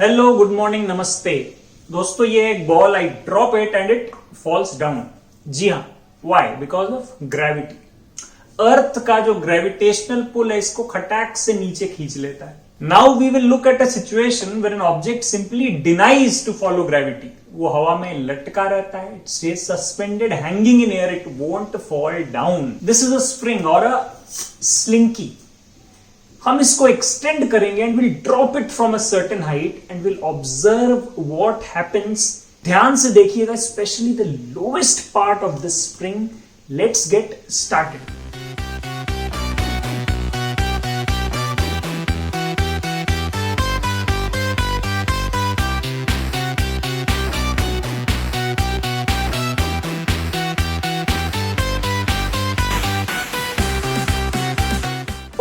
Hello good morning नमस्ते दोस्तों, ये एक ball I drop it and it falls down. जी हाँ, why? Because of gravity. Earth का जो ग्रेविटेशनल पुल है इसको खटाक से नीचे खींच लेता है। Now we will look at a situation where an object simply denies to follow gravity. वो हवा में लटका रहता है, it stays suspended hanging in air, it won't fall down. This is a spring और अ स्लिंकी। हम इसको extend करेंगे and will drop it from a certain height and will observe what happens. ध्यान से देखिएगा, specially the lowest part of the spring. Let's get started.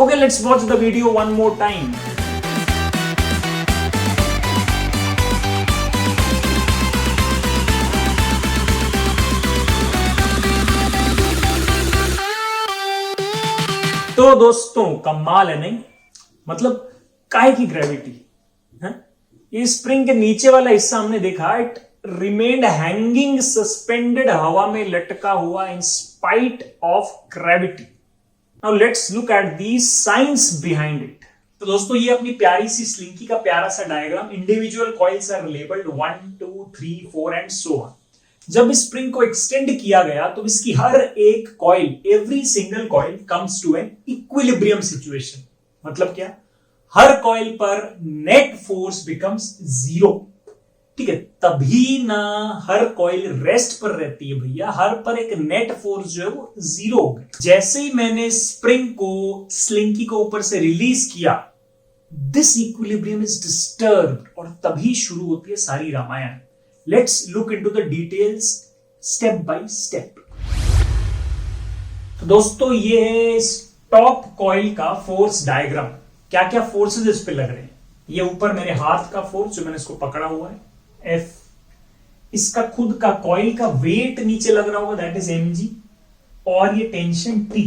Okay, let's watch the video one more time. तो दोस्तों कमाल है नहीं? मतलब काहे की ग्रेविटी है? ये स्प्रिंग के नीचे वाला हिस्सा हमने देखा, इट रिमेन्ड हैंगिंग सस्पेंडेड, हवा में लटका हुआ in spite of gravity. Now let's look at the science behind it. तो दोस्तों ये अपनी प्यारी सी स्लिंकी का प्यारा सा diagram. Individual coils are labelled 1, 2, 3, 4 and so on. जब इस स्प्रिंग को एक्सटेंड किया गया तो इसकी हर एक coil, every single coil comes to an equilibrium situation. मतलब क्या? हर कॉइल पर नेट फोर्स बिकम्स जीरो। ठीक है, तभी ना हर कॉइल रेस्ट पर रहती है भैया, हर पर एक नेट फोर्स जो है वो जीरो हो गया। जैसे ही मैंने स्प्रिंग को, स्लिंकी को ऊपर से रिलीज किया, दिस इक्विलिब्रियम इज डिस्टर्ब्ड और तभी शुरू होती है सारी Ramayan. Let's look into the details step by step. तो दोस्तों ये है टॉप कॉइल का फोर्स डायग्राम। क्या क्या फोर्सेस इस पे लग रहे हैं? ये ऊपर मेरे हाथ का फोर्स जो मैंने इसको पकड़ा हुआ है F, इसका खुद का कॉइल का वेट नीचे लग रहा होगा, दैट इज mg, और ये टेंशन T।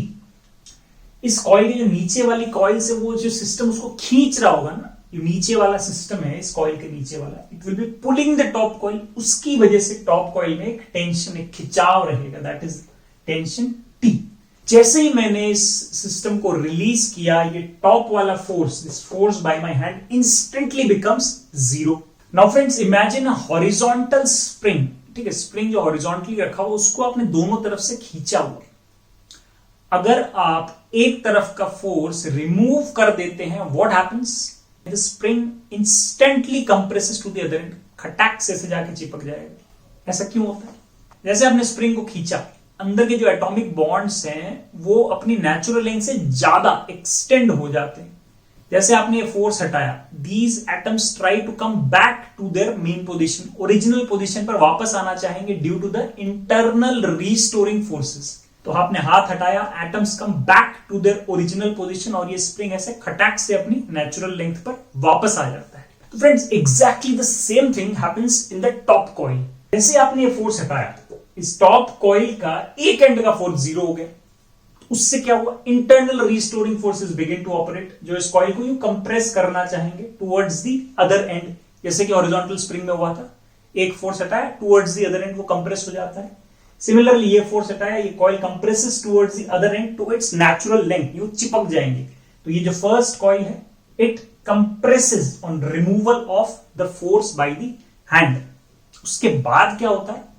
इस कॉइल के जो नीचे वाली कॉइल से वो जो सिस्टम उसको खींच रहा होगा ना, जो नीचे वाला सिस्टम है इस कॉइल के नीचे वाला, it will be pulling the top coil. उसकी वजह से टॉप कॉइल में एक टेंशन, एक खिंचाव रहेगा, दैट इज टेंशन T। जैसे ही मैंने इस सिस्टम को रिलीज किया, ये टॉप वाला force, this force by my hand, instantly becomes zero. Now friends, imagine a horizontal spring. ठीक है, स्प्रिंग जो हॉरिजॉन्टली रखा हुआ उसको आपने दोनों तरफ से खींचा हुआ। अगर आप एक तरफ का फोर्स रिमूव कर देते हैं, what happens? The spring instantly compresses to the other end, खटाक से जाके चिपक जाएगा। ऐसा क्यों होता है? जैसे आपने स्प्रिंग को खींचा, अंदर के जो एटॉमिक बॉन्ड्स हैं वो अपनी नेचुरल लेंथ से ज्यादा एक्सटेंड हो जाते हैं। जैसे आपने ये फोर्स हटाया, these atoms try to come back to their main position, original position पर वापस आना चाहेंगे due to the internal restoring forces. तो आपने हाथ हटाया, atoms come back to their original position और ये स्प्रिंग ऐसे खटाक से अपनी नेचुरल लेंथ पर वापस आ जाता है। तो friends, exactly the same thing happens in the top coil. जैसे आपने ये फोर्स हटाया, इस टॉप कॉइल का एक एंड का फोर्स जीरो हो गया। उससे क्या हुआ? Internal restoring forces begin to operate, जो इस कॉइल को यूं कंप्रेस करना चाहेंगे टुवर्ड्स द अदर एंड। जैसे कि हॉरिजॉन्टल स्प्रिंग में हुआ था, एक फोर्स हटाया, टुवर्ड्स द अदर एंड वो कंप्रेस हो जाता है। सिमिलरली ये फोर्स हटाया, ये coil compresses towards the other end to its natural length, यूं चिपक जाएंगे। तो ये जो फर्स्ट कॉइल है, it compresses on removal of the force by the hand. उसके बाद क्या होता है?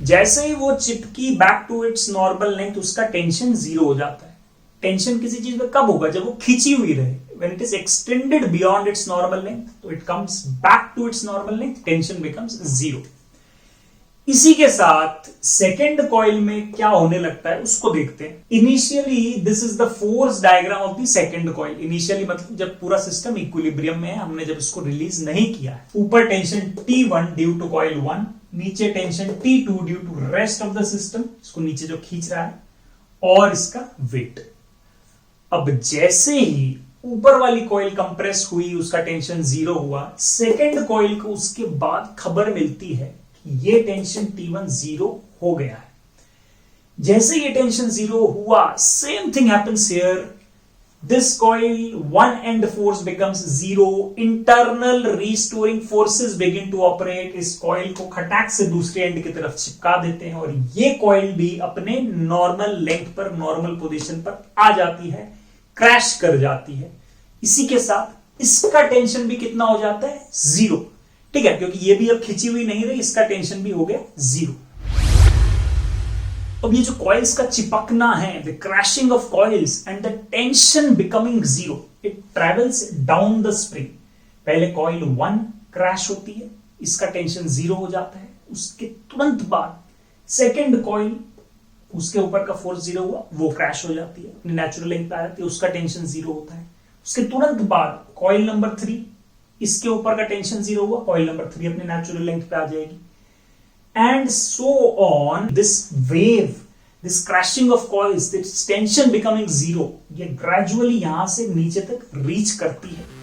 जैसे ही वो चिपकी back to its normal length, उसका टेंशन जीरो हो जाता है। टेंशन किसी चीज में कब होगा? जब वो खींची हुई रहे। When it is extended beyond its normal length, तो it comes back to its normal length, tension becomes zero. इसी के साथ सेकेंड कॉइल में क्या होने लगता है उसको देखते हैं। Initially this is the force diagram of the second coil. Initially मतलब जब पूरा सिस्टम इक्विलिब्रियम में है, हमने जब इसको रिलीज नहीं किया है। ऊपर tension T1 due to coil 1, नीचे tension T2 due to rest of the system, इसको नीचे जो खींच रहा है, और इसका वेट। अब जैसे ही ऊपर वाली कॉइल कंप्रेस हुई, उसका टेंशन जीरो हुआ, सेकेंड कॉइल को उसके बाद खबर मिलती है कि ये टेंशन T1 जीरो हो गया है। जैसे ये टेंशन जीरो हुआ, same thing happens here, This coil one end force becomes zero. Internal restoring forces begin to operate. इस coil को खटाक से दूसरे एंड की तरफ चिपका देते हैं और ये coil भी अपने नॉर्मल लेंथ पर, नॉर्मल पोजीशन पर आ जाती है, क्रैश कर जाती है। इसी के साथ इसका टेंशन भी कितना हो जाता है? जीरो। ठीक है, क्योंकि ये भी अब खिंची हुई नहीं रही, इसका टेंशन भी हो गया जीरो। अब ये जो कॉइल्स का चिपकना है, the crashing of coils and the tension becoming zero, it travels down the spring. पहले कॉइल 1 क्रैश होती है, इसका टेंशन जीरो हो जाता है। उसके तुरंत बाद सेकेंड कॉइल, उसके ऊपर का फोर्स जीरो हुआ, वो क्रैश हो जाती है, अपनी नेचुरल लेंथ पे आ जाती है, उसका टेंशन जीरो होता है। उसके तुरंत बाद कॉइल नंबर 3, इसके ऊपर का टेंशन जीरो हुआ, कॉइल नंबर 3 अपनी नेचुरल लेंथ पे आ जाएगी। And so on, this wave, this crashing of coils, this tension becoming zero, ये gradually यहां से नीचे तक reach करती है।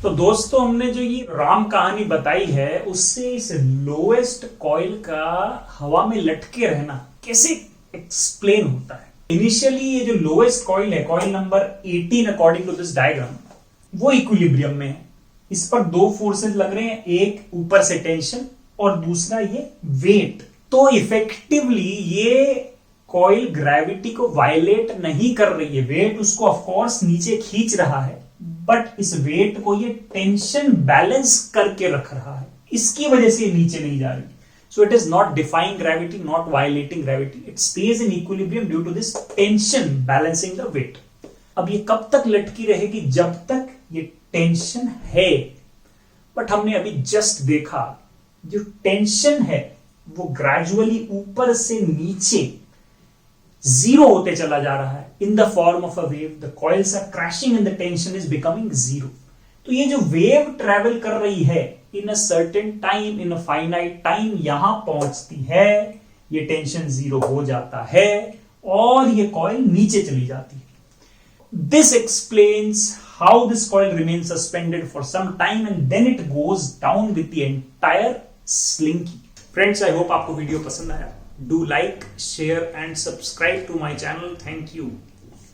तो दोस्तों, हमने जो ये राम कहानी बताई है, उससे इस लोएस्ट कॉइल का हवा में लटके रहना कैसे एक्सप्लेन होता है। इनिशियली ये जो लोएस्ट कॉइल है, coil number 18 according to this diagram, वो इक्विलिब्रियम में है। इस पर दो फोर्सेज लग रहे हैं, एक ऊपर से टेंशन और दूसरा ये वेट। तो इफेक्टिवली ये कॉइल ग्रेविटी को वायलेट नहीं कर रही है, वेट उसको ऑफकोर्स नीचे खींच रहा है, बट इस वेट को ये टेंशन बैलेंस करके रख रहा है, इसकी वजह से ये नीचे नहीं जा रही। So it is not defying gravity, not violating gravity, it stays in equilibrium due to this tension balancing the weight. अब ये कब तक लटकी रहेगी? जब तक ये टेंशन है। बट हमने अभी जस्ट देखा, जो टेंशन है वो ग्रेजुअली ऊपर से नीचे जीरो होते चला जा रहा है in the form of a wave. The coils are crashing and the tension is becoming zero. तो ये जो वेव ट्रेवल कर रही है in a certain time, in a finite time, यहां पहुंचती है, ये टेंशन जीरो हो जाता है और ये कॉइल नीचे चली जाती है। This explains how this coil remains suspended for some time and then it goes down with the entire slinky. Friends, I hope आपको वीडियो पसंद आया। Do like, share and subscribe to my channel. Thank you.